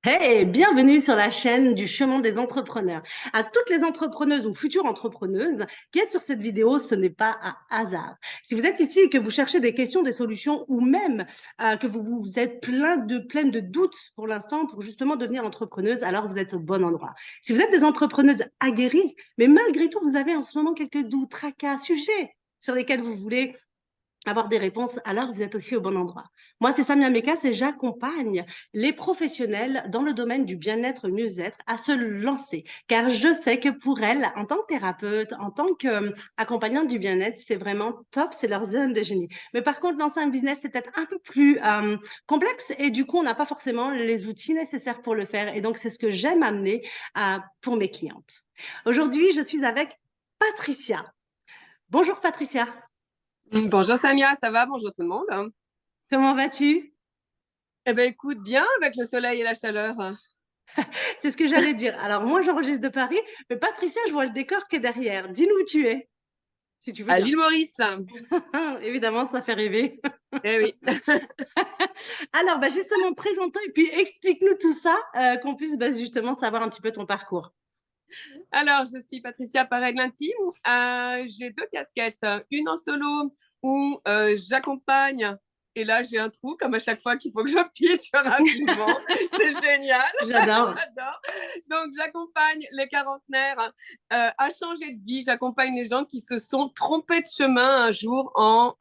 Hey, bienvenue sur la chaîne du chemin des entrepreneurs. À toutes les entrepreneuses ou futures entrepreneuses qui êtes sur cette vidéo, ce n'est pas un hasard. Si vous êtes ici et que vous cherchez des questions, des solutions ou même que vous êtes pleine de doutes pour l'instant pour justement devenir entrepreneuse, alors vous êtes au bon endroit. Si vous êtes des entrepreneuses aguerries, mais malgré tout, vous avez en ce moment quelques doutes, tracas, sujets sur lesquels vous voulez avoir des réponses, alors vous êtes aussi au bon endroit. Moi, c'est Samia Mekas et j'accompagne les professionnels dans le domaine du bien-être, mieux-être à se lancer. Car je sais que pour elles, en tant que thérapeute, en tant qu'accompagnante du bien-être, c'est vraiment top, c'est leur zone de génie. Mais par contre, lancer un business, c'est peut-être un peu plus complexe et du coup, on n'a pas forcément les outils nécessaires pour le faire. Et donc, c'est ce que j'aime amener pour mes clientes. Aujourd'hui, je suis avec Patricia. Bonjour Patricia, Bonjour Samia, ça va? Bonjour tout le monde. comment vas-tu? Eh ben écoute, bien avec le soleil et la chaleur. C'est ce que j'allais dire. Alors, moi, j'enregistre de Paris, mais Patricia, je vois le décor qui est derrière. Dis-nous où tu es, si tu veux À bien. l'île Maurice. Évidemment, ça fait rêver. Eh oui. Alors, bah, justement, présente-toi et puis explique-nous tout ça, qu'on puisse bah, justement savoir un petit peu ton parcours. Alors, je suis Patricia Parègle Intime. J'ai deux casquettes. Une en solo où j'accompagne. Et là, j'ai un trou, comme à chaque fois qu'il faut que je pitch rapidement. C'est génial. J'adore. J'adore. Donc, j'accompagne les quarantenaires à changer de vie. J'accompagne les gens qui se sont trompés de chemin un jour en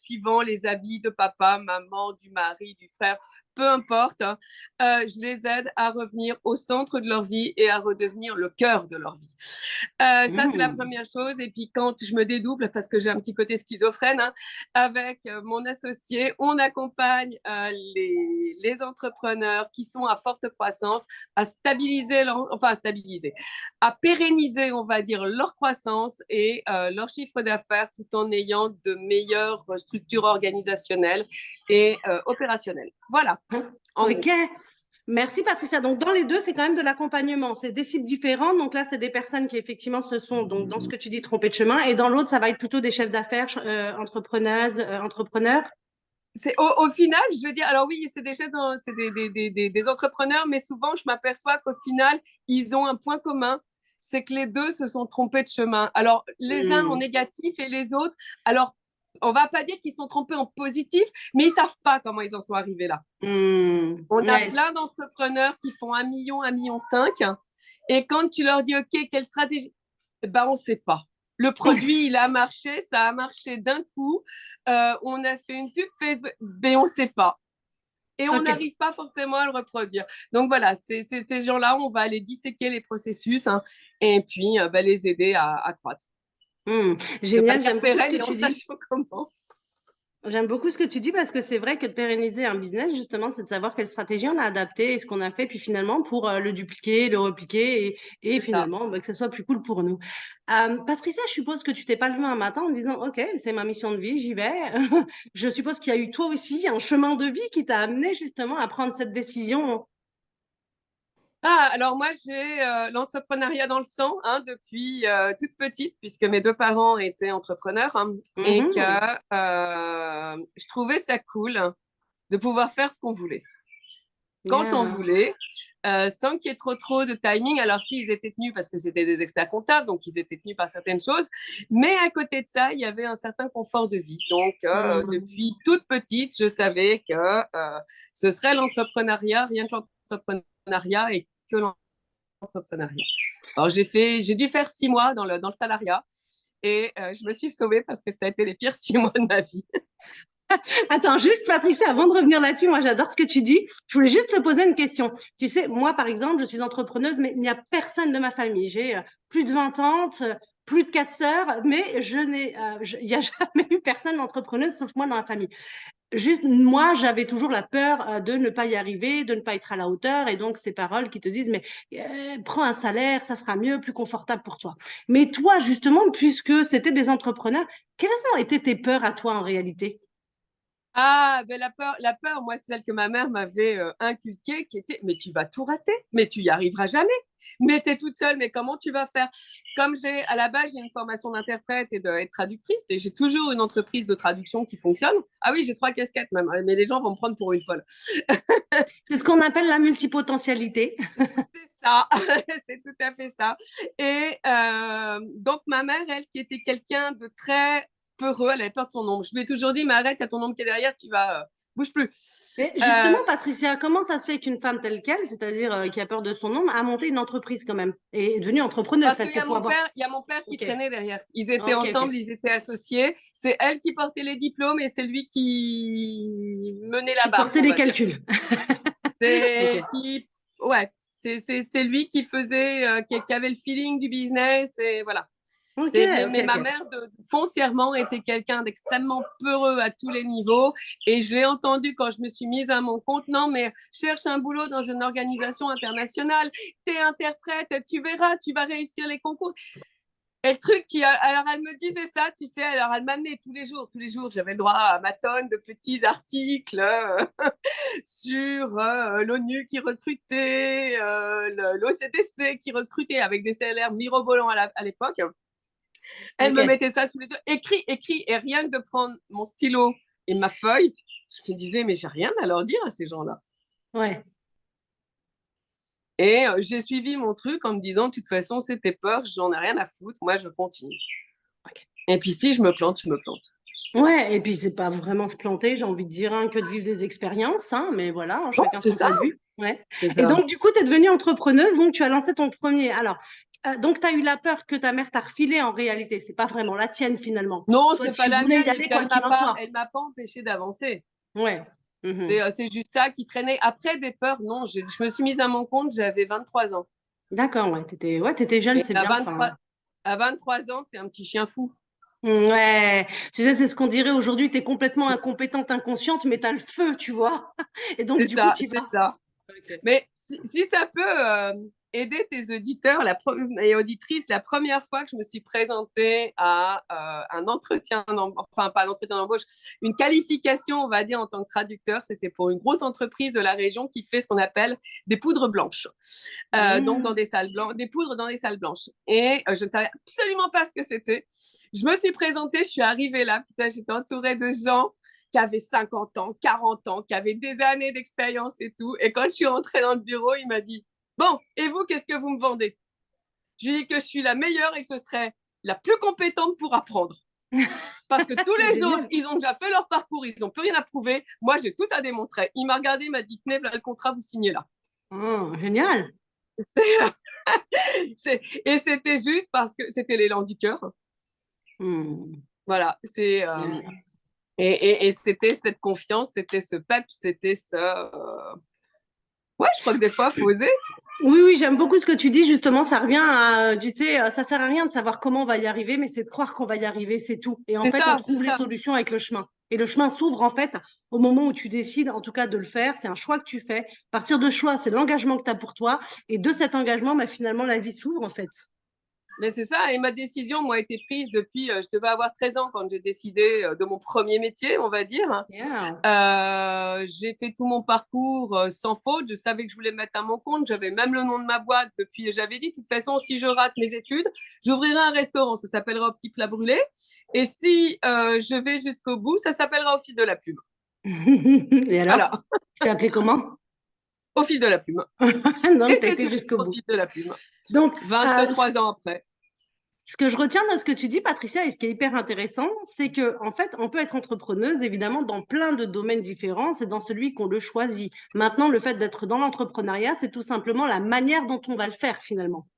suivant les habits de papa, maman, du mari, du frère, peu importe. Je les aide à revenir au centre de leur vie et à redevenir le cœur de leur vie. Ça, c'est la Mmh. première chose. Et puis, quand je me dédouble, parce que j'ai un petit côté schizophrène, hein, avec mon associé, on accompagne les entrepreneurs qui sont à forte croissance à stabiliser, à stabiliser, à pérenniser, on va dire, leur croissance et leur chiffre d'affaires tout en ayant de meilleures structures organisationnelles et opérationnelles. Voilà, en Ok. gros. Merci Patricia. Donc dans les deux, c'est quand même de l'accompagnement. C'est des cibles différentes. Donc là, c'est des personnes qui effectivement se sont, donc dans ce que tu dis, trompées de chemin. Et dans l'autre, ça va être plutôt des chefs d'affaires, entrepreneuses, entrepreneurs. Au final, je veux dire, alors oui, c'est c'est des entrepreneurs, mais souvent, je m'aperçois qu'au final, ils ont un point commun, c'est que les deux se sont trompés de chemin. Alors, les uns en Hmm. négatif et les autres, alors, on va pas dire qu'ils sont trompés en positif, mais ils savent pas comment ils en sont arrivés là. Hmm. On a Ouais. plein d'entrepreneurs qui font 1 million, 1,5 million, et quand tu leur dis, OK, quelle stratégie? Ben, on ne sait pas. Le produit, il a marché, ça a marché d'un coup. On a fait une pub Facebook, mais on ne sait pas. Et on Ok. n'arrive pas forcément à le reproduire. Donc voilà, ces gens-là, on va aller disséquer les processus, hein, et puis les aider à croître. Hmm. De Génial. manière J'aime beaucoup ce pérenne que et en tu dis. sachant comment. J'aime beaucoup ce que tu dis parce que c'est vrai que de pérenniser un business, justement, c'est de savoir quelle stratégie on a adaptée et ce qu'on a fait, puis finalement, pour le dupliquer, le repliquer et C'est ça. finalement, bah, que ce soit plus cool pour nous. Patricia, je suppose que tu t'es pas levée un matin en disant, OK, c'est ma mission de vie, j'y vais. Je suppose qu'il y a eu toi aussi un chemin de vie qui t'a amené justement à prendre cette décision. Ah, alors moi, j'ai l'entrepreneuriat dans le sang, hein, depuis toute petite, puisque mes deux parents étaient entrepreneurs, hein, et que Mhm. je trouvais ça cool de pouvoir faire ce qu'on voulait, quand on Yeah. voulait, sans qu'il y ait trop de timing. Alors, s'ils étaient tenus, parce que c'était des experts comptables, donc ils étaient tenus par certaines choses, mais à côté de ça, il y avait un certain confort de vie. Donc, Mhm. depuis toute petite, je savais que ce serait l'entrepreneuriat, rien que l'entrepreneuriat et que l'entrepreneuriat. Alors, j'ai dû faire 6 mois dans le salariat et je me suis sauvée parce que ça a été les pires 6 mois de ma vie. Attends, juste Patricia, avant de revenir là-dessus, moi j'adore ce que tu dis. Je voulais juste te poser une question. Tu sais, moi par exemple, je suis entrepreneuse, mais il n'y a personne de ma famille. J'ai plus de 20 tantes, plus de 4 sœurs, mais il n'y a jamais eu personne d'entrepreneuse sauf moi dans la famille. Juste, moi, j'avais toujours la peur de ne pas y arriver, de ne pas être à la hauteur, et donc ces paroles qui te disent, mais prends un salaire, ça sera mieux, plus confortable pour toi. Mais toi, justement, puisque c'était des entrepreneurs, quelles ont été tes peurs à toi en réalité? Ah, ben la peur, moi, c'est celle que ma mère m'avait inculquée, qui était, mais tu vas tout rater, mais tu y arriveras jamais. Mais tu es toute seule, mais comment tu vas faire? Comme à la base, j'ai une formation d'interprète et d'être traductrice, et j'ai toujours une entreprise de traduction qui fonctionne. Ah oui, j'ai 3 casquettes même, mais les gens vont me prendre pour une folle. C'est ce qu'on appelle la multipotentialité. C'est ça, c'est tout à fait ça. Et donc, ma mère, elle, qui était quelqu'un de très peureux, elle avait peur de son ombre. Je lui ai toujours dit, mais arrête, il y a ton ombre qui est derrière, tu vas, bouge plus. Mais justement, Patricia, comment ça se fait qu'une femme telle qu'elle, c'est-à-dire qui a peur de son nom, a monté une entreprise quand même et est devenue entrepreneuse Parce parce qu'il y qu'il a faut avoir. il y a mon père qui Ok, traînait derrière. Ils étaient ok, ok. ensemble, ils étaient associés. C'est elle qui portait les diplômes et c'est lui qui menait la Qui barque, portait on les va dire. calculs. Ok, C'est ouais, c'est lui qui faisait, qui avait le feeling du business et voilà. ok, ok, Mais ma ok. mère, foncièrement, était quelqu'un d'extrêmement peureux à tous les niveaux. Et j'ai entendu quand je me suis mise à mon compte, non, mais cherche un boulot dans une organisation internationale, t'es interprète, tu verras, tu vas réussir les concours. Et le truc alors elle me disait ça, tu sais, alors elle m'amenait tous les jours, j'avais droit à ma tonne de petits articles sur l'ONU qui recrutait, l'OCDC qui recrutait avec des salaires mirobolants à l'époque. Elle me Ok. mettait ça sous les yeux, écrit, écrit, et rien que de prendre mon stylo et ma feuille, je me disais, mais j'ai rien à leur dire à ces gens-là. Ouais. Et j'ai suivi mon truc en me disant, de toute façon, c'était peur, j'en ai rien à foutre, moi je continue. Ok. Et puis si je me plante, je me plante. Ouais, et puis c'est pas vraiment se planter, j'ai envie de dire, hein, que de vivre des expériences, hein, mais voilà, hein, Bon, chacun c'est son ça, point de vue. Ouais. c'est Et ça. donc, du coup, tu es devenue entrepreneuse, donc tu as lancé ton premier. Alors, donc tu as eu la peur que ta mère t'a refilé en réalité, c'est pas vraiment la tienne finalement. Non, Toi, c'est pas tu la voulais y mienne, et aller puis quoi qu'il en soit. elle m'a pas empêché d'avancer. Ouais. Mhm. C'est juste ça qui traînait. Après des peurs, non, je me suis mise à mon compte, j'avais 23 ans. D'accord, ouais, t'étais jeune, Et c'est bien. Enfin, à 23 ans, t'es un petit chien fou. ouais, tu sais, c'est ce qu'on dirait aujourd'hui, tu es complètement incompétente, inconsciente, mais tu as le feu, tu vois. Et donc, C'est du coup, ça, tu y c'est vas. ça. Ok. Mais si ça peut aider tes auditeurs et auditrices, la première fois que je me suis présentée à un entretien, enfin pas un entretien d'embauche, une qualification, on va dire, en tant que traducteur, c'était pour une grosse entreprise de la région qui fait ce qu'on appelle des poudres blanches. Donc dans Mmh. des salles blanches, des poudres dans des salles blanches. Et je ne savais absolument pas ce que c'était. Je me suis présentée, je suis arrivée là, putain, j'étais entourée de gens qui avaient 50 ans, 40 ans, qui avaient des années d'expérience et tout. Et quand je suis rentrée dans le bureau, il m'a dit, bon, et vous, qu'est-ce que vous me vendez? Je lui ai dit que je suis la meilleure et que je serai la plus compétente pour apprendre. Parce que tous C'est les autres, génial. ils ont déjà fait leur parcours, ils n'ont plus rien à prouver. Moi, j'ai tout à démontrer. Il m'a regardé, il m'a dit, tenez, le contrat, vous signez là. Oh, génial. Et c'était juste parce que c'était l'élan du cœur. Mmh. Voilà, Génial. et c'était cette confiance, c'était ce pep, c'était ce. Ouais, je crois que des fois, il faut oser. Oui, oui, j'aime beaucoup ce que tu dis, justement, ça revient à, tu sais, ça sert à rien de savoir comment on va y arriver, mais c'est de croire qu'on va y arriver, c'est tout. Et en C'est fait, on ça, c'est trouve les ça. solutions avec le chemin. Et le chemin s'ouvre, en fait, au moment où tu décides, en tout cas, de le faire. C'est un choix que tu fais. À partir de choix, c'est l'engagement que tu as pour toi. Et de cet engagement, bah, finalement, la vie s'ouvre, en fait. Mais c'est ça, et ma décision, moi, a été prise depuis, je devais avoir 13 ans quand j'ai décidé de mon premier métier, on va dire. Yeah. J'ai fait tout mon parcours sans faute, je savais que je voulais me mettre à mon compte, j'avais même le nom de ma boîte depuis, j'avais dit, de toute façon, si je rate mes études, j'ouvrirai un restaurant, ça s'appellera Au Petit Plat Brûlé, et si je vais jusqu'au bout, ça s'appellera Au Fil de la Plume. Et alors? Voilà, Tu t'es appelé comment? Au Fil de la Plume. Donc, Et tu as c'est été toujours jusqu'au Au bout. Fil de la Plume. Donc, 23 ans après. ce que je retiens de ce que tu dis, Patricia, et ce qui est hyper intéressant, c'est que en fait, on peut être entrepreneuse, évidemment, dans plein de domaines différents. C'est dans celui qu'on le choisit. Maintenant, le fait d'être dans l'entrepreneuriat, c'est tout simplement la manière dont on va le faire, finalement.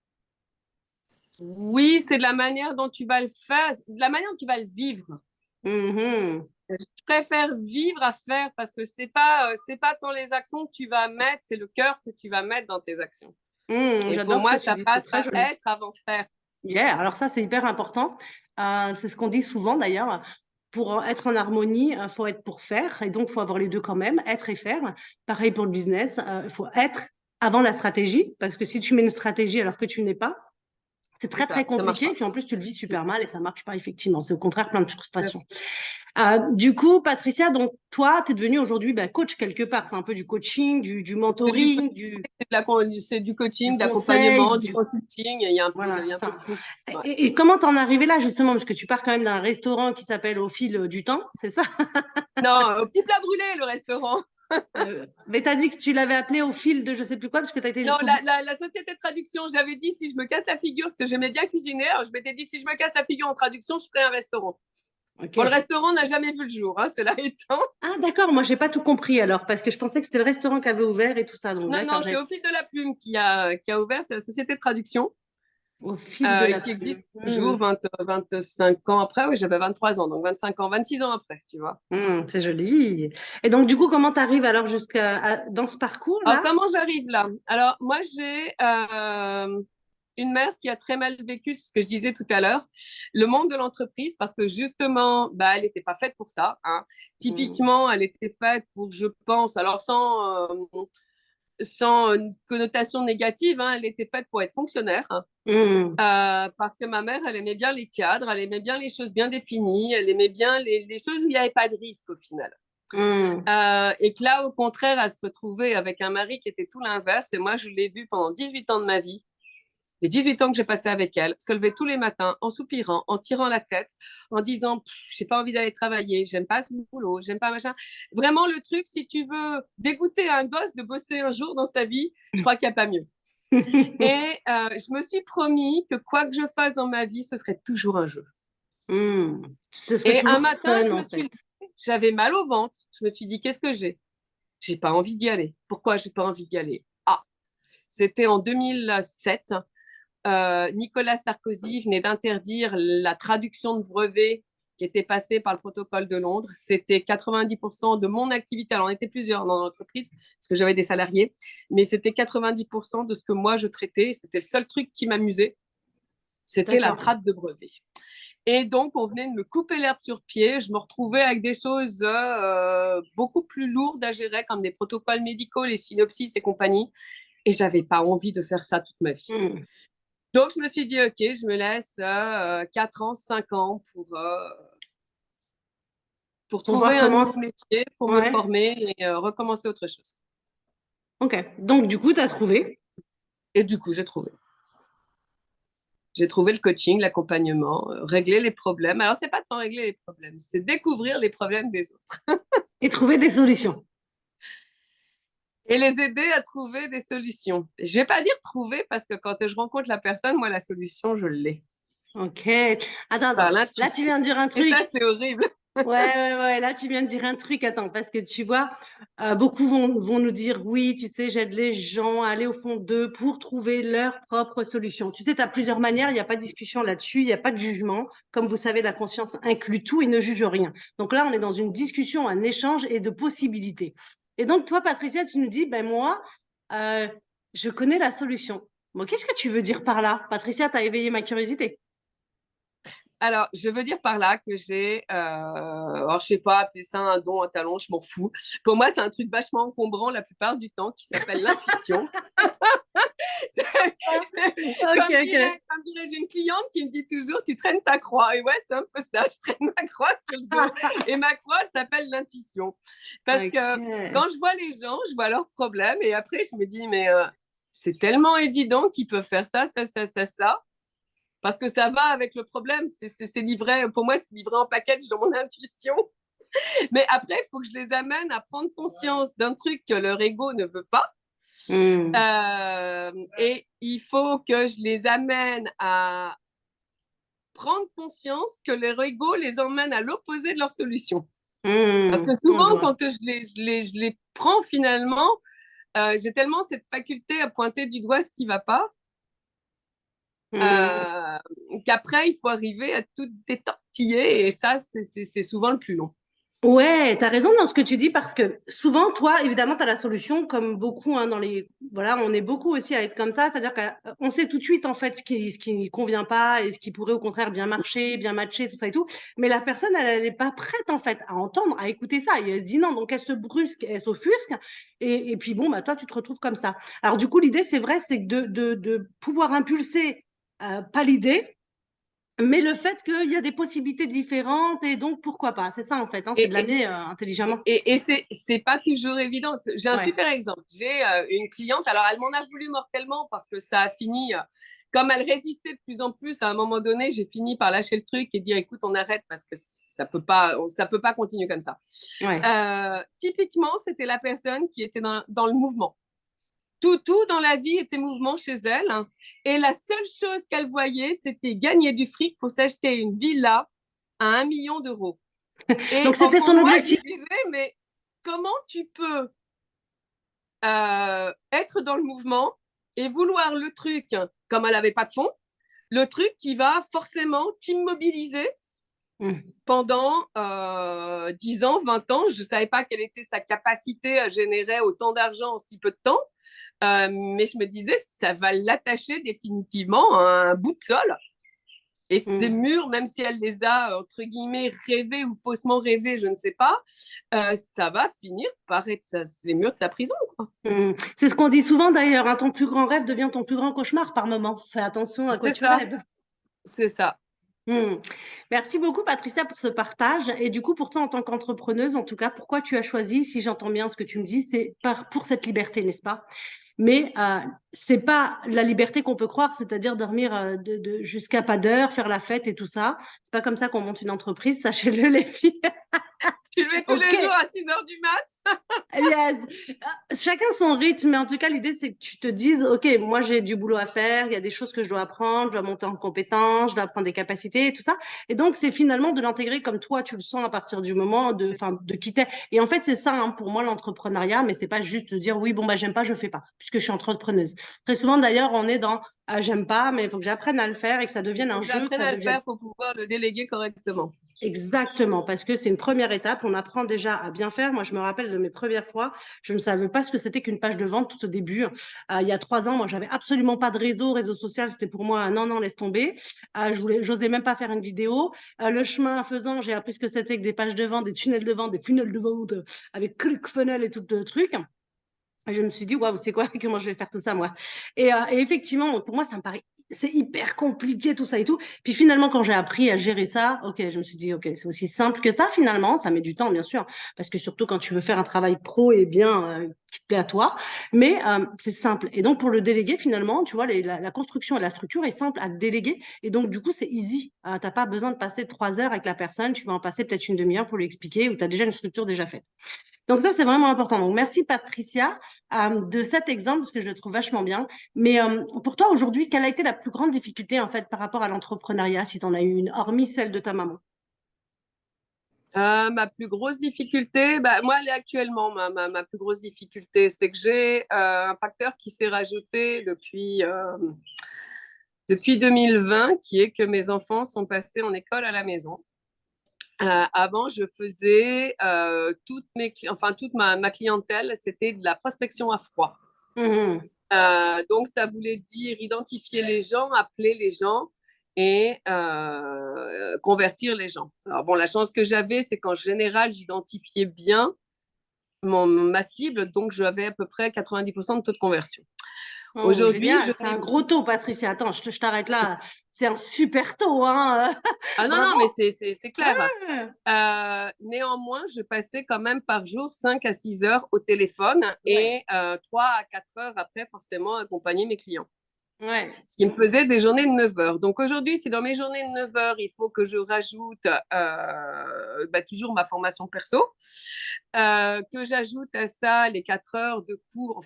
Oui, c'est de la manière dont tu vas le faire, de la manière dont tu vas le vivre. Mhm. Je préfère vivre à faire parce que c'est pas dans les actions que tu vas mettre, c'est le cœur que tu vas mettre dans tes actions. Et pour J'adore ce que moi, tu ça dis, c'est passe très par joli. être avant faire. Yeah, alors ça, c'est hyper important. C'est ce qu'on dit souvent d'ailleurs. Pour être en harmonie, il faut être pour faire. Et donc, il faut avoir les deux quand même, être et faire. Pareil pour le business. Il faut être avant la stratégie. Parce que si tu mets une stratégie alors que tu n'es pas, C'est C'est très, ça, très ça marche compliqué. Et pas. puis en plus, tu le vis super mal et ça marche pas, effectivement. C'est au contraire plein de frustration. Du coup, Patricia, donc toi, tu es devenue aujourd'hui coach quelque part. C'est un peu du coaching, du C'est du, mentoring, c'est du du coaching, de conseil, l'accompagnement, du consulting, il y a un peu Voilà, c'est de ça. tout. Ouais. Et comment t'en es arrivé là, justement? Parce que tu pars quand même d'un restaurant qui s'appelle Au fil du temps, c'est ça? Non, au petit plat brûlé, le restaurant. Mais t'as dit que tu l'avais appelé Au fil de je sais plus quoi, parce que t'as été Non, jusqu'au bout. la société de traduction, j'avais dit si je me casse la figure, parce que j'aimais bien cuisiner, alors je m'étais dit si je me casse la figure en traduction, je ferai un restaurant. Ok. Bon, le restaurant n'a jamais vu le jour, hein, cela étant. Ah, d'accord, moi, j'ai pas tout compris alors, parce que je pensais que c'était le restaurant qui avait ouvert et tout ça. Donc, Non, d'accord, non, c'est au fil de la plume qui a ouvert, c'est la société de traduction Au fil de la qui existe plume. toujours 25 ans après. Oui, j'avais 23 ans, donc 25 ans, 26 ans après, tu vois. C'est joli. Et donc, du coup, comment t'arrives alors dans ce Alors, parcours-là? comment j'arrive là? Alors, moi, j'ai une mère qui a très mal vécu, c'est ce que je disais tout à l'heure, le monde de l'entreprise, parce que justement, bah, elle n'était pas faite pour ça, hein. Hmm. Typiquement, elle était faite pour, je pense, alors sans une connotation négative, hein, elle était faite pour être fonctionnaire, hein. Hmm. Parce que ma mère, elle aimait bien les cadres, elle aimait bien les choses bien définies, elle aimait bien les choses où il n'y avait pas de risque au final. Hmm. Et que là, au contraire, à se retrouver avec un mari qui était tout l'inverse. Et moi, je l'ai vu pendant 18 ans de ma vie. Les 18 ans que j'ai passé avec elle, se lever tous les matins en soupirant, en tirant la tête, en disant j'ai pas envie d'aller travailler, j'aime pas ce boulot, j'aime pas machin. Vraiment, le truc, si tu veux dégoûter un gosse de bosser un jour dans sa vie, je crois qu'il n'y a pas mieux. Et je me suis promis que quoi que je fasse dans ma vie, ce serait toujours un jeu. Ce serait Et un toujours matin, fun, je me en suis fait. levée, j'avais mal au ventre. Je me suis dit, qu'est-ce que j'ai pas envie d'y aller. Pourquoi j'ai pas envie d'y aller? Ah, c'était en 2007. Nicolas Sarkozy venait d'interdire la traduction de brevets qui était passée par le protocole de Londres. C'était 90% de mon activité. Alors, on était plusieurs dans l'entreprise parce que j'avais des salariés, mais c'était 90% de ce que moi je traitais. C'était le seul truc qui m'amusait. C'était la D'accord. traite de brevets. Et donc, on venait de me couper l'herbe sur pied. Je me retrouvais avec des choses beaucoup plus lourdes à gérer, comme des protocoles médicaux, les synopsis et compagnie. Et j'avais pas envie de faire ça toute ma vie. Hmm. Donc, je me suis dit, OK, je me laisse 4 ans, 5 ans pour Pour voir trouver un comment. nouveau métier, pour me Ouais. former et recommencer autre chose. Ok. Donc, du coup, tu as trouvé. Et du coup, j'ai trouvé. J'ai trouvé le coaching, l'accompagnement, régler les problèmes. Alors, c'est pas tant régler les problèmes, c'est découvrir les problèmes des autres Et trouver des solutions. et les aider à trouver des solutions. Je vais pas dire trouver parce que quand je rencontre la personne, moi, la solution, je l'ai Ok. Attends, par attends. Là, tu l'intuition. viens de dire un Et ça, truc. c'est horrible. Ouais, ouais, ouais. Là, tu viens de dire un truc. Attends, parce que tu vois, beaucoup vont nous dire, oui, tu sais, j'aide les gens à aller au fond d'eux pour trouver leur propre solution. Tu sais, tu as plusieurs manières. Il n'y a pas de discussion là-dessus. Il n'y a pas de jugement. Comme vous savez, la conscience inclut tout et ne juge rien. Donc là, on est dans une discussion, un échange et de possibilités. Et donc, toi, Patricia, tu nous dis, ben moi, euh, je connais la solution. Bon, qu'est-ce que tu veux dire par là? Patricia, tu as éveillé ma curiosité. Alors, je veux dire par là que alors je sais pas, appeler ça un don, un talent, je m'en fous. Pour moi, c'est un truc vachement encombrant la plupart du temps qui s'appelle l'intuition. Ok, ok. Comme dirait, j'ai une cliente qui me dit toujours, tu traînes ta croix. Et ouais, c'est un peu ça, je traîne ma croix sur le dos. Et ma croix s'appelle l'intuition. Parce que Ok. quand je vois les gens, je vois leurs problèmes. Et après, je me dis, mais c'est tellement évident qu'ils peuvent faire ça, ça, ça, ça, ça. Parce que ça va avec le problème. C'est livré, pour moi, c'est livré en package dans mon intuition. Mais après, il faut que je les amène à prendre conscience d'un truc que leur ego ne veut pas. Hmm. Et il faut que je les amène à prendre conscience que leur ego les emmène à l'opposé de leur solution. Parce que Non, je souvent, vois. quand je les prends finalement, j'ai tellement cette faculté à pointer du doigt ce qui ne va pas, Hmm. euh, qu'après, il faut arriver à tout détortiller. Et ça, c'est souvent le plus long. Ouais, tu as raison dans ce que tu dis parce que souvent, toi, évidemment, tu as la solution, comme beaucoup, hein, dans les. Voilà, on est beaucoup aussi à être comme ça, c'est-à-dire qu'on sait tout de suite, en fait, ce qui ne convient pas et ce qui pourrait, au contraire, bien marcher, bien matcher, tout ça et tout. Mais la personne, elle n'est pas prête, en fait, à entendre, à écouter ça. Et elle se dit non, donc elle se brusque, elle s'offusque. Et puis, bon, bah, toi, tu te retrouves comme ça. Alors, du coup, l'idée, c'est vrai, c'est de pouvoir impulser. pas l'idée, mais le fait qu'il y a des possibilités différentes et donc pourquoi pas. C'est ça en fait, hein, c'est de Et, l'amener intelligemment. et c'est pas toujours évident. Parce que j'ai un Ouais. super exemple. J'ai une cliente, alors elle m'en a voulu mortellement parce que ça a fini, comme elle résistait de plus en plus, à un moment donné, j'ai fini par lâcher le truc et dire écoute, on arrête parce que ça peut pas continuer comme ça. Ouais. Typiquement, c'était la personne qui était dans le mouvement. Tout dans la vie était mouvement chez elle. Hein. Et la seule chose qu'elle voyait, c'était gagner du fric pour s'acheter une villa à 1 million d'euros. Et Donc au c'était fond de son moi, je objectif. me disais, mais comment tu peux être dans le mouvement et vouloir le truc, comme elle n'avait pas de fond, le truc qui va forcément t'immobiliser Mmh. pendant 10 ans, 20 ans. Je ne savais pas quelle était sa capacité à générer autant d'argent en si peu de temps. Mais je me disais, ça va l'attacher définitivement à un bout de sol. Et ces Mmh. murs, même si elle les a, entre guillemets, rêvés ou faussement rêvés, je ne sais pas, ça va finir par être les murs de sa prison. Quoi. Mmh. C'est ce qu'on dit souvent d'ailleurs, hein, ton plus grand rêve devient ton plus grand cauchemar par moment. Fais attention à quoi C'est tu ça, rêves. c'est ça. Mmh. Merci beaucoup Patricia pour ce partage. Et du coup, pour toi en tant qu'entrepreneuse, en tout cas, pourquoi tu as choisi, si j'entends bien ce que tu me dis, c'est pour cette liberté, n'est-ce pas? Mais c'est pas la liberté qu'on peut croire, c'est-à-dire dormir jusqu'à pas d'heure, faire la fête et tout ça. C'est pas comme ça qu'on monte une entreprise, sachez-le les filles. Tu le mets tous Ok, les jours à 6 heures du mat. yes. Chacun son rythme, mais en tout cas, l'idée, c'est que tu te dises, OK, moi, j'ai du boulot à faire, il y a des choses que je dois apprendre, je dois monter en compétences, je dois apprendre des capacités et tout ça. Et donc, c'est finalement de l'intégrer comme toi, tu le sens à partir du moment de quitter. Et en fait, c'est ça, hein, pour moi, l'entrepreneuriat, mais c'est pas juste de dire, oui, bon, bah, j'aime pas, je fais pas, puisque je suis entrepreneuse. Très souvent, d'ailleurs, on est dans, ah, j'aime pas, mais il faut que j'apprenne à le faire et que ça Il devienne faut un que jeu, que j'apprenne ça à le devienne faire pour pouvoir le déléguer correctement. exactement, parce que c'est une première étape. On apprend déjà à bien faire. Moi, je me rappelle de mes premières fois, je ne savais pas ce que c'était qu'une page de vente tout au début. Il y a 3 ans, moi, j'avais absolument pas de réseau social. C'était pour moi, non, non, laisse tomber. J'osais même pas faire une vidéo. Le chemin faisant, j'ai appris ce que c'était que des pages de vente, des tunnels de vente, des funnels de vente avec ClickFunnels et tout le truc. Et je me suis dit, waouh, c'est quoi? Comment je vais faire tout ça, moi? Et effectivement, pour moi, ça me paraît, c'est hyper compliqué, tout ça et tout. Puis finalement, quand j'ai appris à gérer ça, ok, je me suis dit, ok, c'est aussi simple que ça, finalement. Ça met du temps, bien sûr, parce que surtout quand tu veux faire un travail pro et bien, qui te plaît à toi, mais c'est simple. Et donc, pour le déléguer, finalement, tu vois, la construction et la structure est simple à déléguer. Et donc, du coup, c'est easy. T'as pas besoin de passer 3 heures avec la personne. Tu vas en passer peut-être une demi-heure pour lui expliquer ou tu as déjà une structure déjà faite. Donc ça, c'est vraiment important. Donc merci Patricia de cet exemple parce que je le trouve vachement bien. Mais pour toi aujourd'hui, quelle a été la plus grande difficulté en fait par rapport à l'entrepreneuriat, si tu en as eu une, hormis celle de ta maman? Ma plus grosse difficulté, bah, moi, elle est actuellement, ma plus grosse difficulté, c'est que j'ai un facteur qui s'est rajouté depuis 2020, qui est que mes enfants sont passés en école à la maison. Avant, je faisais toute ma clientèle, c'était de la prospection à froid. Mhm. Donc, ça voulait dire identifier les gens, appeler les gens et convertir les gens. Alors, bon, la chance que j'avais, c'est qu'en général, j'identifiais bien ma cible, donc j'avais à peu près 90% de taux de conversion. Oh, Aujourd'hui, je génial, c'est un n'ai gros taux, Patricia. Attends, je t'arrête là. C'est un super taux, hein. Ah non, non, Bravo. mais c'est clair. Ouais. Néanmoins, je passais quand même par jour 5 à 6 heures au téléphone Ouais. et 3 à 4 heures après, forcément, accompagner mes clients. Ouais. Ce qui me faisait des journées de 9 heures. Donc aujourd'hui, si dans mes journées de 9 heures, il faut que je rajoute toujours ma formation perso, que j'ajoute à ça les 4 heures de cours,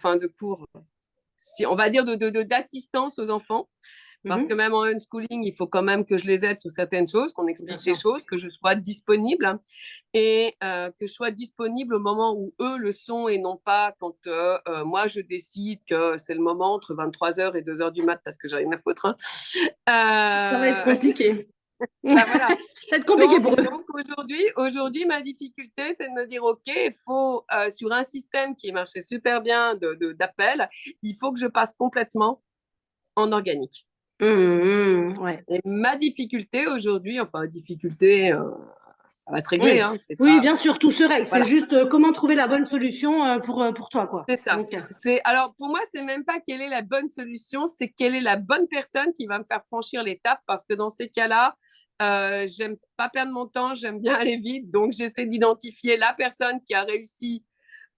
si on va dire d'assistance aux enfants, parce que Mhm. même en unschooling, il faut quand même que je les aide sur certaines choses, qu'on Bien explique des sûr. choses, que je sois disponible et que je sois disponible au moment où eux le sont et non pas quand moi je décide que c'est le moment entre 23 heures et 2 heures du mat parce que j'ai rien à foutre. Hein. Ça va être Euh, compliqué. bah voilà. Ça va être compliqué Donc, pour eux. donc aujourd'hui, ma difficulté, c'est de me dire, OK, il faut, sur un système qui marchait super bien d'appel, il faut que je passe complètement en organique. Mhm, ouais. Et ma difficulté aujourd'hui, enfin, difficulté, ça va se régler. Hein, oui, bien sûr, tout se règle. Voilà. C'est juste comment trouver la bonne solution pour toi, quoi. C'est ça. Okay. Alors, pour moi, c'est même pas quelle est la bonne solution, c'est quelle est la bonne personne qui va me faire franchir l'étape, parce que dans ces cas-là, j'aime pas perdre mon temps, j'aime bien aller vite, donc j'essaie d'identifier la personne qui a réussi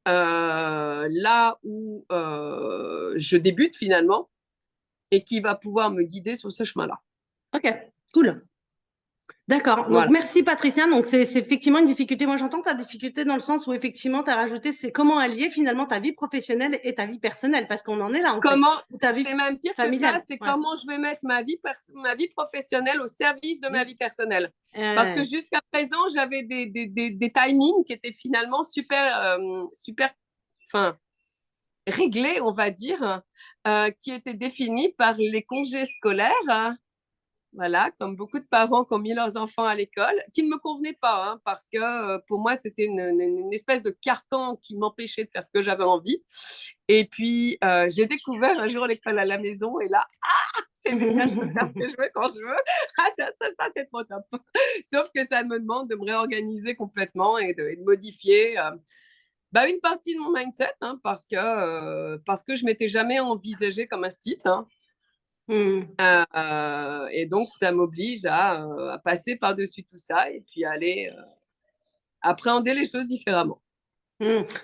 là où je débute finalement et qui va pouvoir me guider sur ce chemin-là. Ok, cool. D'accord. Voilà. Donc, merci Patricia. Donc, c'est effectivement une difficulté. Moi, j'entends ta difficulté dans le sens où effectivement, tu as rajouté, c'est comment allier finalement ta vie professionnelle et ta vie personnelle, parce qu'on en est là, en fait. C'est même pire familiale. Que ça, c'est comment je vais mettre ma vie professionnelle au service de ma vie personnelle. Parce que jusqu'à présent, j'avais des timings qui étaient finalement super, réglés, on va dire, qui étaient définis par les congés scolaires. Voilà, comme beaucoup de parents qui ont mis leurs enfants à l'école, qui ne me convenaient pas, hein, parce que pour moi, c'était une espèce de carcan qui m'empêchait de faire ce que j'avais envie. Et puis, j'ai découvert un jour l'école à la maison, et là, c'est génial, je peux faire ce que je veux quand je veux. Ça c'est trop top. Sauf que ça me demande de me réorganiser complètement et de modifier une partie de mon mindset, hein, parce que je ne m'étais jamais envisagée comme un stit. Hein. Et donc, ça m'oblige à passer par-dessus tout ça et puis aller appréhender les choses différemment.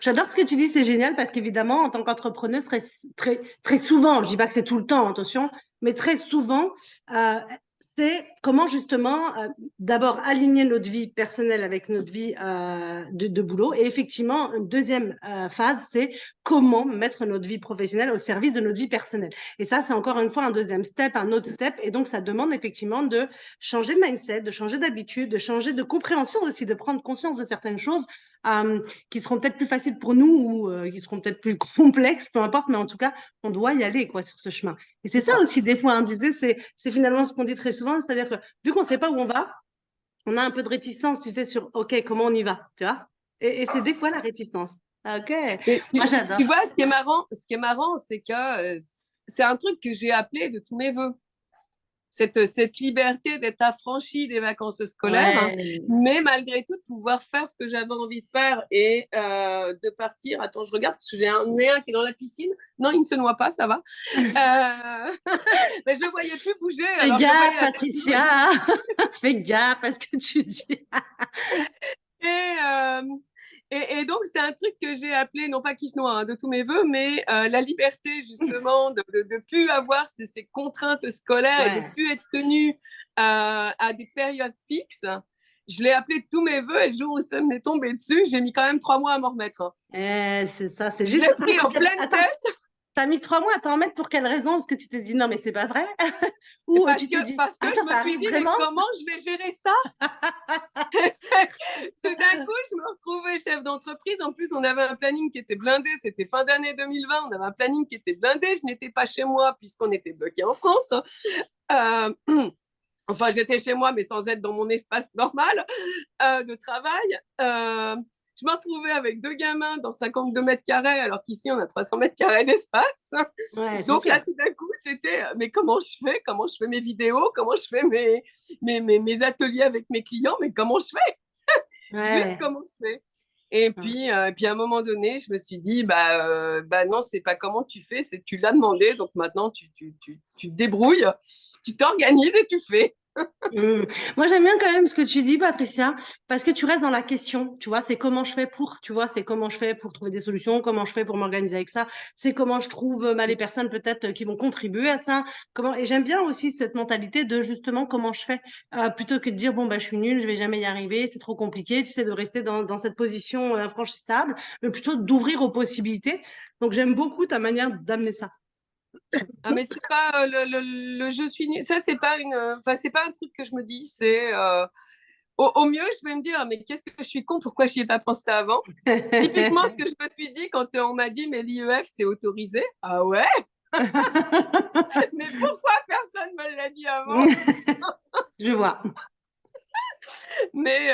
J'adore ce que tu dis, c'est génial parce qu'évidemment, en tant qu'entrepreneuse, très, très, très souvent, je ne dis pas que c'est tout le temps, attention, mais très souvent, c'est comment justement d'abord aligner notre vie personnelle avec notre vie de boulot. Et effectivement, une deuxième phase, c'est comment mettre notre vie professionnelle au service de notre vie personnelle. Et ça, c'est encore une fois un deuxième step, un autre step. Et donc, ça demande effectivement de changer de mindset, de changer d'habitude, de changer de compréhension aussi, de prendre conscience de certaines choses qui seront peut-être plus faciles pour nous ou qui seront peut-être plus complexes, peu importe, mais en tout cas, on doit y aller quoi, sur ce chemin. Et c'est ça aussi, des fois, on disait, c'est finalement ce qu'on dit très souvent, c'est-à-dire que vu qu'on ne sait pas où on va, on a un peu de réticence, tu sais, sur OK, comment on y va, tu vois. Et c'est des fois la réticence. OK, moi j'adore. Tu vois, ce qui est marrant, c'est que c'est un truc que j'ai appelé de tous mes voeux. Cette liberté d'être affranchie des vacances scolaires, mais malgré tout de pouvoir faire ce que j'avais envie de faire et de partir. Attends, je regarde parce que j'ai un néa qui est dans la piscine. Non, il ne se noie pas, ça va. Mais je le voyais plus bouger. Fais gaffe, Patricia. Fais gaffe à ce que tu dis. Et donc, c'est un truc que j'ai appelé, non pas qui se noie, hein, de tous mes voeux, mais la liberté, justement, de ne plus avoir ces contraintes scolaires et de ne plus être tenue à des périodes fixes. Je l'ai appelé de tous mes voeux et le jour où ça m'est tombé dessus, j'ai mis quand même 3 mois à m'en remettre. Hein. C'est ça, c'est juste. Je l'ai pris en pleine tête. T'as mis 3 mois à t'en remettre pour quelle raison? Parce que tu t'es dit non, mais c'est pas vrai. Ou parce tu t'es dit parce que je me suis dit, vraiment? Mais comment je vais gérer ça? Tout d'un coup, je me retrouvais chef d'entreprise. En plus, on avait un planning qui était blindé. C'était fin d'année 2020. On avait un planning qui était blindé. Je n'étais pas chez moi puisqu'on était bloqué en France. Enfin, j'étais chez moi, mais sans être dans mon espace normal de travail. Je me retrouvais avec 2 gamins dans 52 mètres carrés, alors qu'ici, on a 300 mètres carrés d'espace. Donc là, tout d'un coup, c'était mais comment je fais? Comment je fais mes vidéos? Comment je fais mes ateliers avec mes clients? Mais comment je fais? Juste comment je fais? Et puis, à un moment donné, je me suis dit, non, c'est pas comment tu fais, c'est tu l'as demandé, donc maintenant, tu te débrouilles, tu t'organises et tu fais. Moi, j'aime bien quand même ce que tu dis, Patricia, parce que tu restes dans la question, tu vois, c'est comment je fais pour, tu vois, c'est comment je fais pour trouver des solutions, comment je fais pour m'organiser avec ça, c'est comment je trouve les personnes peut-être qui vont contribuer à ça, et j'aime bien aussi cette mentalité de justement comment je fais, plutôt que de dire, bon, je suis nulle, je vais jamais y arriver, c'est trop compliqué, tu sais, de rester dans cette position infranchissable, mais plutôt d'ouvrir aux possibilités. Donc, j'aime beaucoup ta manière d'amener ça. Mais c'est pas le je suis nulle. Ça, c'est pas c'est pas un truc que je me dis. C'est au mieux, je vais me dire, mais qu'est-ce que je suis con, pourquoi je n'y ai pas pensé avant? Typiquement, ce que je me suis dit quand on m'a dit, mais l'IEF, c'est autorisé. Ah ouais? Mais pourquoi personne ne me l'a dit avant? Je vois. Mais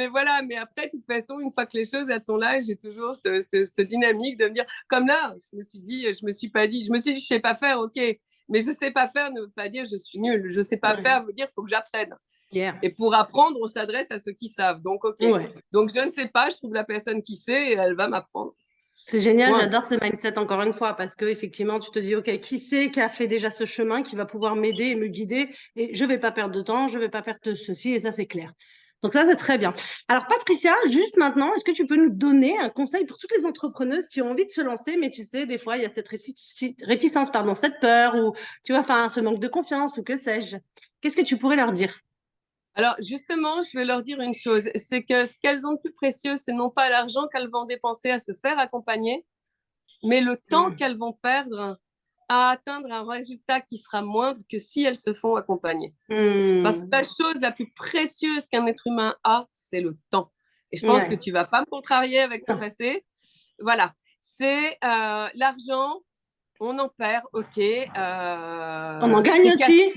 voilà, mais après, de toute façon, une fois que les choses elles sont là, j'ai toujours ce dynamique de me dire, comme là, je me suis dit, je me suis dit, je sais pas faire, ok, mais je sais pas faire ne veut pas dire je suis nulle, je sais pas faire veut dire faut que j'apprenne. Yeah. Et pour apprendre, on s'adresse à ceux qui savent. Donc, OK. Ouais. Donc, je ne sais pas, je trouve la personne qui sait et elle va m'apprendre. C'est génial, Point. j'adore ce mindset encore une fois parce que effectivement tu te dis ok qui c'est qui a fait déjà ce chemin qui va pouvoir m'aider et me guider et je vais pas perdre de temps, je vais pas perdre ceci et ça c'est clair. Donc ça c'est très bien. Alors Patricia, juste maintenant, est-ce que tu peux nous donner un conseil pour toutes les entrepreneuses qui ont envie de se lancer mais tu sais des fois il y a cette réticence pardon, cette peur ou tu vois enfin ce manque de confiance ou que sais-je. Qu'est-ce que tu pourrais leur dire? Alors, justement, je vais leur dire une chose, c'est que ce qu'elles ont de plus précieux, c'est non pas l'argent qu'elles vont dépenser à se faire accompagner, mais le temps qu'elles vont perdre à atteindre un résultat qui sera moindre que si elles se font accompagner. Parce que la chose la plus précieuse qu'un être humain a, c'est le temps. Et je pense que tu ne vas pas me contrarier avec ton passé. Voilà. C'est l'argent, on en perd, ok. On en gagne aussi.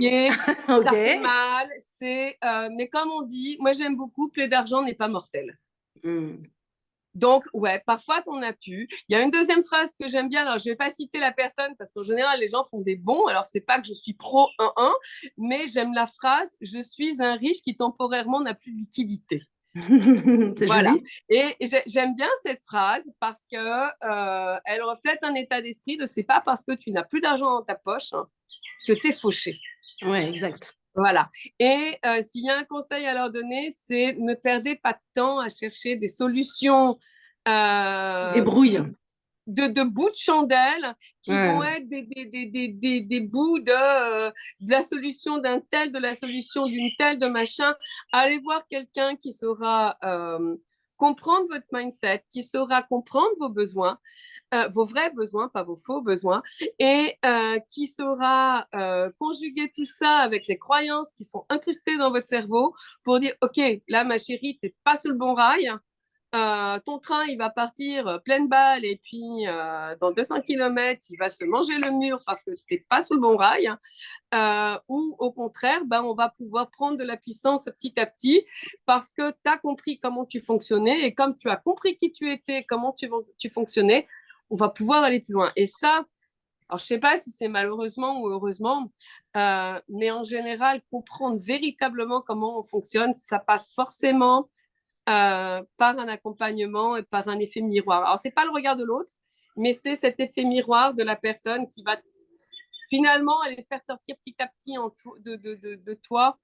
Ça fait mal. Mais comme on dit, moi j'aime beaucoup, plaie d'argent n'est pas mortel. Donc, ouais, parfois, t'en as pu. Il y a une deuxième phrase que j'aime bien. Alors, je ne vais pas citer la personne parce qu'en général, les gens font des bons. Alors, c'est pas que je suis pro 1-1, mais j'aime la phrase « Je suis un riche qui temporairement n'a plus de liquidité ». Voilà. Joli. Et j'aime bien cette phrase parce que elle reflète un état d'esprit de c'est pas parce que tu n'as plus d'argent dans ta poche que tu es fauché. Ouais, exact. Voilà. Et s'il y a un conseil à leur donner, c'est ne perdez pas de temps à chercher des solutions Débrouille. de bouts de chandelle qui vont être des bouts de la solution d'un tel, de la solution d'une telle, de machin. Allez voir quelqu'un qui saura comprendre votre mindset, qui saura comprendre vos besoins, vos vrais besoins, pas vos faux besoins, et qui saura conjuguer tout ça avec les croyances qui sont incrustées dans votre cerveau pour dire, OK, là, ma chérie, t'es pas sur le bon rail. Ton train, il va partir pleine balle et puis dans 200 km, il va se manger le mur parce que tu n'es pas sur le bon rail. Ou au contraire, ben, on va pouvoir prendre de la puissance petit à petit parce que tu as compris comment tu fonctionnais et comme tu as compris qui tu étais, comment tu fonctionnais, on va pouvoir aller plus loin. Et ça, alors je ne sais pas si c'est malheureusement ou heureusement, mais en général, comprendre véritablement comment on fonctionne, ça passe forcément par un accompagnement et par un effet miroir. Alors, ce n'est pas le regard de l'autre, mais c'est cet effet miroir de la personne qui va finalement aller faire sortir petit à petit de toi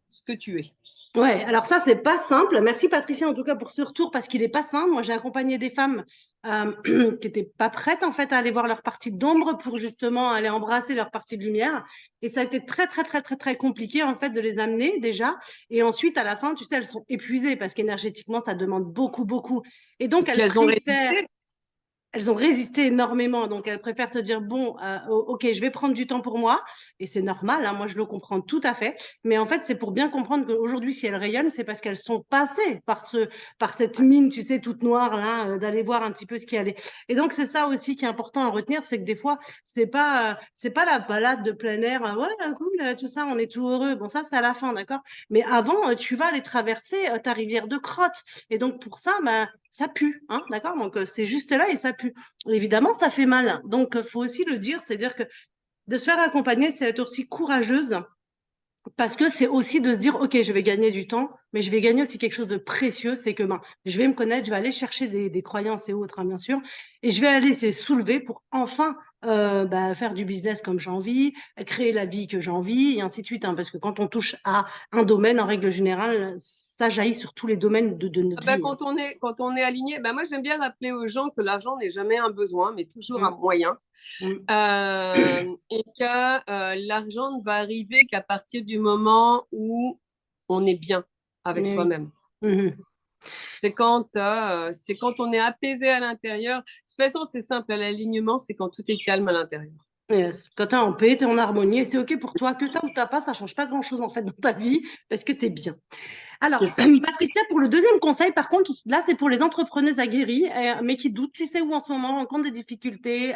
ce que tu es. Ouais, alors ça, c'est pas simple. Merci Patricia en tout cas pour ce retour parce qu'il est pas simple. Moi, j'ai accompagné des femmes qui étaient pas prêtes en fait à aller voir leur partie d'ombre pour justement aller embrasser leur partie de lumière. Et ça a été très, très, très, très, très compliqué en fait de les amener déjà. Et ensuite, à la fin, tu sais, elles sont épuisées parce qu'énergétiquement, ça demande beaucoup, beaucoup. Et donc, elles ont résisté. Elles ont résisté énormément, donc elles préfèrent se dire bon, ok, je vais prendre du temps pour moi, et c'est normal, hein, moi je le comprends tout à fait. Mais en fait, c'est pour bien comprendre qu'aujourd'hui, si elles rayonnent, c'est parce qu'elles sont passées par cette mine, tu sais, toute noire là, d'aller voir un petit peu ce qui allait. Et donc c'est ça aussi qui est important à retenir, c'est que des fois, c'est pas la balade de plein air, ouais, cool, tout ça, on est tout heureux. Bon, ça c'est à la fin, d'accord. Mais avant, tu vas aller traverser ta rivière de crotte, et donc pour ça, bah ça pue, hein, d'accord? Donc, c'est juste là et ça pue. Évidemment, ça fait mal. Donc, il faut aussi le dire, c'est-à-dire que de se faire accompagner, c'est être aussi courageuse parce que c'est aussi de se dire, OK, je vais gagner du temps, mais je vais gagner aussi quelque chose de précieux, c'est que ben, je vais me connaître, je vais aller chercher des croyances et autres, hein, bien sûr, et je vais aller les soulever pour enfin bah, faire du business comme j'ai envie, créer la vie que j'ai envie, et ainsi de suite, hein, parce que quand on touche à un domaine, en règle générale, ça jaillit sur tous les domaines de notre Ben, vie. Hein. quand on est aligné, ben moi j'aime bien rappeler aux gens que l'argent n'est jamais un besoin, mais toujours un Mm. moyen. Mm. Et que l'argent ne va arriver qu'à partir du moment où on est bien avec Mais oui. soi-même. Mhm. C'est quand on est apaisé à l'intérieur. De toute façon, c'est simple, l'alignement, c'est quand tout est calme à l'intérieur. Yes. Quand tu es en paix, tu es en harmonie et c'est OK pour toi. Que tu as ou tu pas, ça change pas grand-chose en fait dans ta vie parce que tu es bien. Alors, C'est ça. Patricia, pour le deuxième conseil, par contre, là, c'est pour les entrepreneuses aguerries, mais qui doutent, tu sais, où en ce moment, rencontrent des difficultés,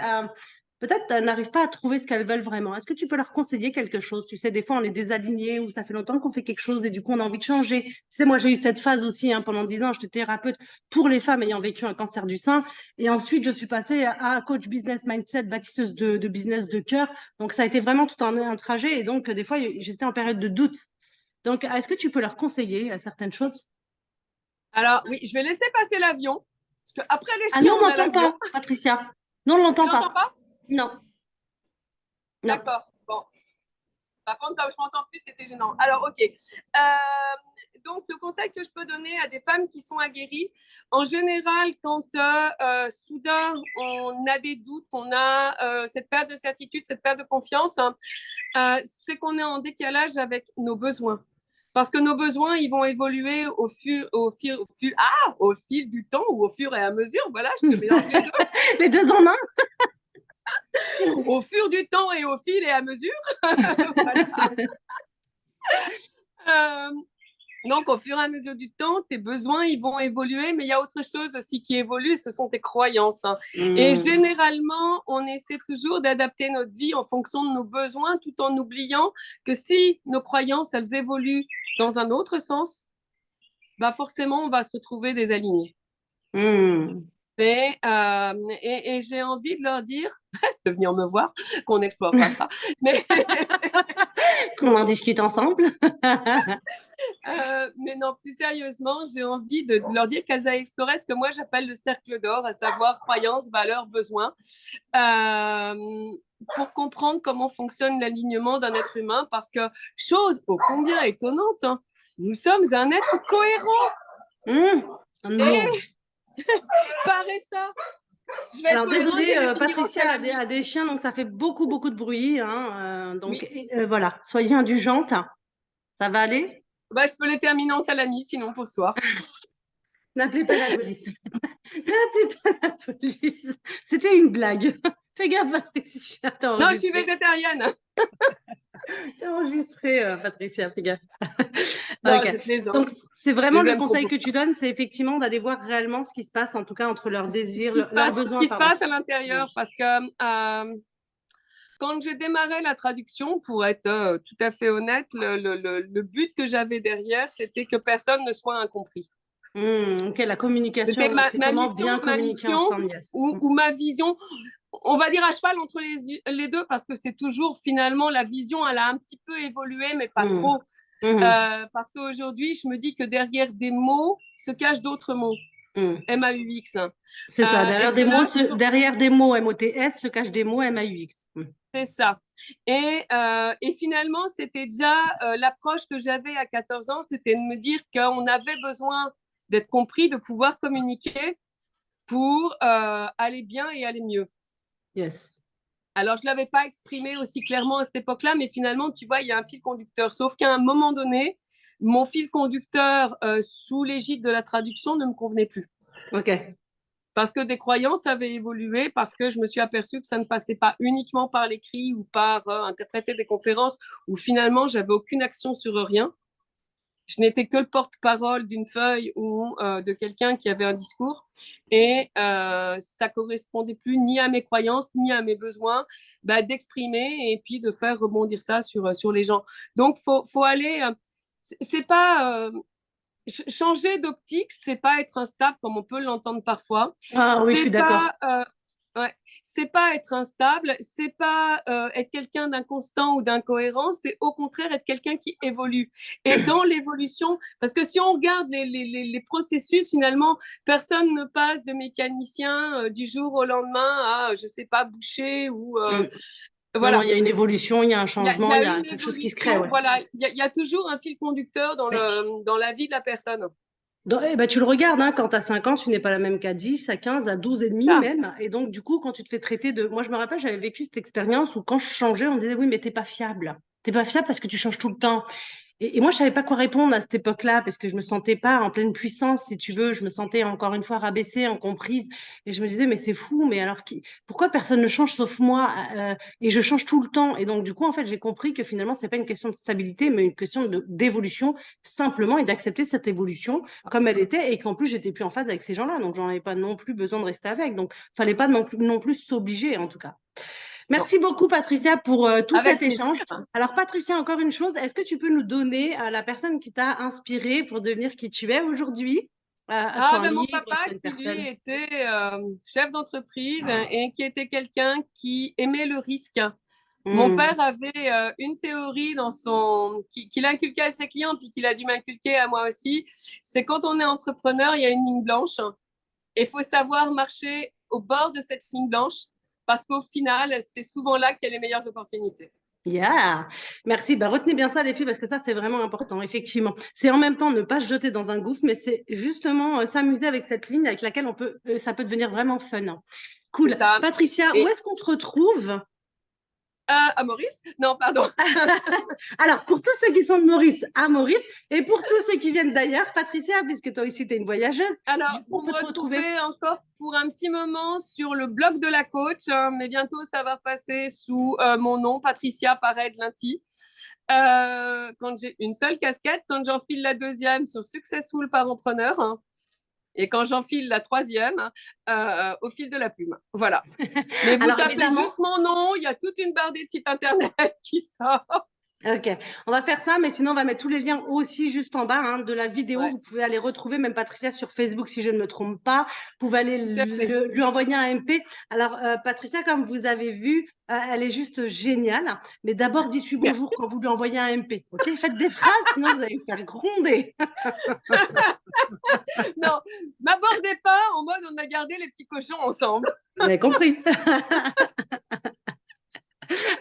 peut-être n'arrivent pas à trouver ce qu'elles veulent vraiment. Est-ce que tu peux leur conseiller quelque chose? Tu sais, des fois, on est désaligné ou ça fait longtemps qu'on fait quelque chose et du coup, on a envie de changer. Tu sais, moi, j'ai eu cette phase aussi, hein, pendant 10 ans, j'étais thérapeute pour les femmes ayant vécu un cancer du sein. Et ensuite, je suis passée à coach business mindset, bâtisseuse de business de cœur. Donc, ça a été vraiment tout un trajet. Et donc, des fois, j'étais en période de doute. Donc, est-ce que tu peux leur conseiller certaines choses? Alors, oui, je vais laisser passer l'avion. Parce qu'après les Ah chiens, non, on on a l'entend l'avion. pas, Patricia. Non, on Tu l'entend l'entends pas. pas? Non, non. D'accord. Bon. Par contre, comme je m'entends plus, c'était gênant. Alors, OK. Donc, le conseil que je peux donner à des femmes qui sont aguerries, en général, quand soudain on a des doutes, on a cette perte de certitude, cette perte de confiance, hein, c'est qu'on est en décalage avec nos besoins. Parce que nos besoins, ils vont évoluer au fil du temps ou au fur et à mesure. Voilà, je te mélange les deux. Les deux en un? Au fur du temps et au fil et à mesure. Voilà. Euh, Donc, au fur et à mesure du temps, tes besoins, ils vont évoluer, mais il y a autre chose aussi qui évolue, ce sont tes croyances. Et généralement, on essaie toujours d'adapter notre vie en fonction de nos besoins, tout en oubliant que si nos croyances, elles évoluent dans un autre sens, bah forcément, on va se retrouver désaligné. Mmh. Et j'ai envie de leur dire, de venir me voir, qu'on n'explorera ça, mais Qu'on en discute ensemble. Mais non, plus sérieusement, j'ai envie de leur dire qu'elles aillent explorer ce que moi j'appelle le cercle d'or, à savoir croyances, valeurs, besoins, pour comprendre comment fonctionne l'alignement d'un être humain. Parce que, chose ô combien étonnante, hein, nous sommes un être cohérent. Non. Et pareil ça, je vais être Alors, cohérent, désolée, j'ai défini en Patricia salami. a des chiens, donc ça fait beaucoup, beaucoup de bruit, hein, donc, Oui, voilà, soyez indulgente. Ça va aller? bah, je peux les terminer en salami, sinon pour ce soir. N'appelez pas la police. N'appelez pas la police. C'était une blague. Fais gaffe, Patricia. T'as Non, je suis enregistré. végétarienne. T'as enregistré, Patricia. Fais gaffe. Non, Ok. je plaisante. Donc, c'est Je vraiment les le aime trop conseil que beaucoup. tu donnes, c'est effectivement d'aller voir réellement ce qui se passe, en tout cas entre leurs désirs, leurs Ce besoins, qui se pardon. passe à l'intérieur, parce que quand j'ai démarré la traduction, pour être tout à fait honnête, le but que j'avais derrière, c'était que personne ne soit incompris. Ok, la C'était communication. Donc, c'est comment bien ma communiquer mission ensemble, yes. ou ma vision. On va dire à cheval entre les deux, parce que c'est toujours finalement la vision, elle a un petit peu évolué, mais pas Mhm. trop. Mhm. Parce qu'aujourd'hui, je me dis que derrière des mots se cachent d'autres mots. Mhm. MAUX. C'est ça. Et que là, Derrière des mots MOTS se cachent des mots MAUX. c'est ça. Et finalement, c'était déjà l'approche que j'avais à 14 ans, c'était de me dire qu'on avait besoin d'être compris, de pouvoir communiquer pour aller bien et aller mieux. Yes. Alors, je ne l'avais pas exprimé aussi clairement à cette époque-là, mais finalement, tu vois, il y a un fil conducteur. Sauf qu'à un moment donné, mon fil conducteur sous l'égide de la traduction ne me convenait plus. Ok. Parce que des croyances avaient évolué, parce que je me suis aperçue que ça ne passait pas uniquement par l'écrit ou par interpréter des conférences où finalement j'avais aucune action sur rien. Je n'étais que le porte-parole d'une feuille ou de quelqu'un qui avait un discours et ça correspondait plus ni à mes croyances ni à mes besoins d'exprimer et puis de faire rebondir ça sur les gens. Donc faut aller c'est pas changer d'optique, c'est pas être instable comme on peut l'entendre parfois. Ah oui, je C'est suis d'accord. pas ouais, c'est pas être instable, c'est pas être quelqu'un d'inconstant ou d'incohérent, c'est au contraire être quelqu'un qui évolue. Et dans l'évolution, parce que si on regarde les processus, finalement, personne ne passe de mécanicien du jour au lendemain à, je sais pas, boucher ou Non, non, voilà. il y a une évolution, il y a un Il y changement, il a y a une quelque chose qui se crée, évolution, ouais. voilà. Il y a toujours un fil conducteur Mais dans la vie de la personne. eh ben, tu le regardes, hein, quand tu as 5 ans, tu n'es pas la même qu'à 10, à 15, à 12 et demi Ça. même. Et donc, du coup, quand tu te fais traiter de... Moi, je me rappelle, j'avais vécu cette expérience où quand je changeais, on me disait, oui, mais t'es pas fiable. T'es pas fiable parce que tu changes tout le temps. Et moi, je savais pas quoi répondre à cette époque-là parce que je me sentais pas en pleine puissance, si tu veux. Je me sentais encore une fois rabaissée, incomprise. Et je me disais, mais c'est fou, mais alors pourquoi personne ne change sauf moi? Et je change tout le temps. Et donc, du coup, en fait, j'ai compris que finalement, c'est pas une question de stabilité, mais une question d'évolution simplement et d'accepter cette évolution comme elle était et qu'en plus, j'étais plus en phase avec ces gens-là. Donc, j'en avais pas non plus besoin de rester avec. Donc, fallait pas non plus s'obliger, en tout cas. Non. Merci beaucoup, Patricia, pour tout Avec cet plaisir. échange. Alors, Patricia, encore une chose, est-ce que tu peux nous donner la personne qui t'a inspirée pour devenir qui tu es aujourd'hui, soit un Mon livre, papa soit une qui lui personne? était chef d'entreprise et qui était quelqu'un qui aimait le risque Mon Hmm. père avait une théorie qu'il inculquait à ses clients, puis qu'il a dû m'inculquer à moi aussi. C'est quand on est entrepreneur, il y a une ligne blanche et il faut savoir marcher au bord de cette ligne blanche parce qu'au final, c'est souvent là qu'il y a les meilleures opportunités. Yeah, merci. Bah, retenez bien ça, les filles, parce que ça, c'est vraiment important, effectivement. C'est en même temps ne pas se jeter dans un gouffre, mais c'est justement s'amuser avec cette ligne avec laquelle ça peut devenir vraiment fun. C'est Cool. ça. Patricia, où Et est-ce qu'on te retrouve? à Maurice? Non, pardon. Alors, pour tous ceux qui sont de Maurice, à Maurice, et pour tous ceux qui viennent d'ailleurs, Patricia, puisque toi aussi, tu es une voyageuse, du Alors, coup, on vous peut me te retrouver. retrouvez encore pour un petit moment sur le blog de la coach, hein, mais bientôt ça va passer sous mon nom, Patricia Pared-Linty. Quand j'ai une seule casquette, quand j'enfile la deuxième sur Successful Parentpreneur, hein, et quand j'enfile la troisième, au fil de la plume. Voilà. Mais vous Alors, tapez évidemment, juste mon nom, il y a toute une barre des sites internet qui sort. ok, on va faire ça, mais sinon on va mettre tous les liens aussi juste en bas hein, de la vidéo. Ouais, Vous pouvez aller retrouver même Patricia sur Facebook si je ne me trompe pas. Vous pouvez aller tout à fait. lui envoyer un MP. Alors Patricia, comme vous avez vu, elle est juste géniale. Mais d'abord, dites-lui bonjour quand vous lui envoyez un MP. Ok, faites des phrases, sinon vous allez vous faire gronder. Non, m'abordez pas en mode on a gardé les petits cochons ensemble. Vous avez compris.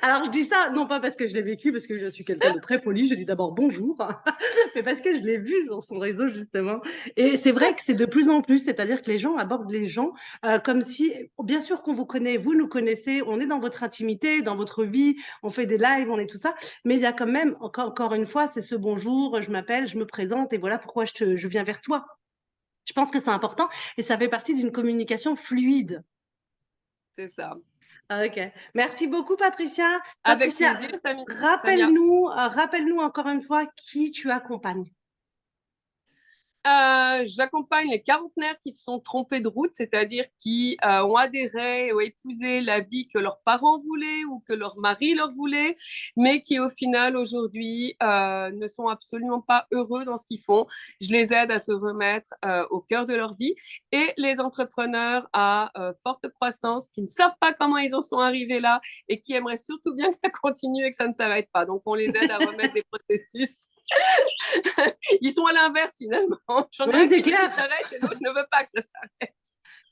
Alors, je dis ça, non pas parce que je l'ai vécu, parce que je suis quelqu'un de très poli, je dis d'abord bonjour, mais parce que je l'ai vu sur son réseau, justement. Et c'est vrai que c'est de plus en plus, c'est-à-dire que les gens abordent les gens comme si, bien sûr qu'on vous connaît, vous nous connaissez, on est dans votre intimité, dans votre vie, on fait des lives, on est tout ça, mais il y a quand même, encore une fois, c'est ce bonjour, je m'appelle, je me présente, et voilà pourquoi je viens vers toi. Je pense que c'est important et ça fait partie d'une communication fluide. C'est ça. Ok. Merci beaucoup, Patricia. Avec Patricia, plaisir, Samia. rappelle-nous encore une fois qui tu accompagnes. J'accompagne les quarantenaires qui se sont trompés de route, c'est-à-dire qui ont adhéré ou épousé la vie que leurs parents voulaient ou que leur mari leur voulait, mais qui au final aujourd'hui ne sont absolument pas heureux dans ce qu'ils font. Je les aide à se remettre au cœur de leur vie et les entrepreneurs à forte croissance qui ne savent pas comment ils en sont arrivés là et qui aimeraient surtout bien que ça continue et que ça ne s'arrête pas. Donc on les aide à remettre des processus. Ils sont à l'inverse finalement. J'en ai Oui, un c'est qui veut que clair. ça s'arrête et l'autre ne veut pas que ça s'arrête.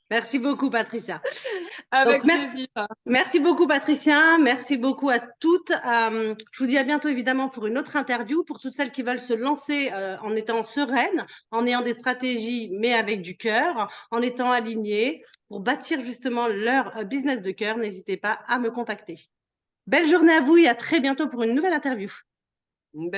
Merci beaucoup, Patricia. Donc, Avec plaisir. merci beaucoup, Patricia. Merci beaucoup à toutes. Je vous dis à bientôt, évidemment, pour une autre interview. Pour toutes celles qui veulent se lancer en étant sereines, en ayant des stratégies, mais avec du cœur, en étant alignées, pour bâtir justement leur business de cœur, n'hésitez pas à me contacter. Belle journée à vous et à très bientôt pour une nouvelle interview. Une belle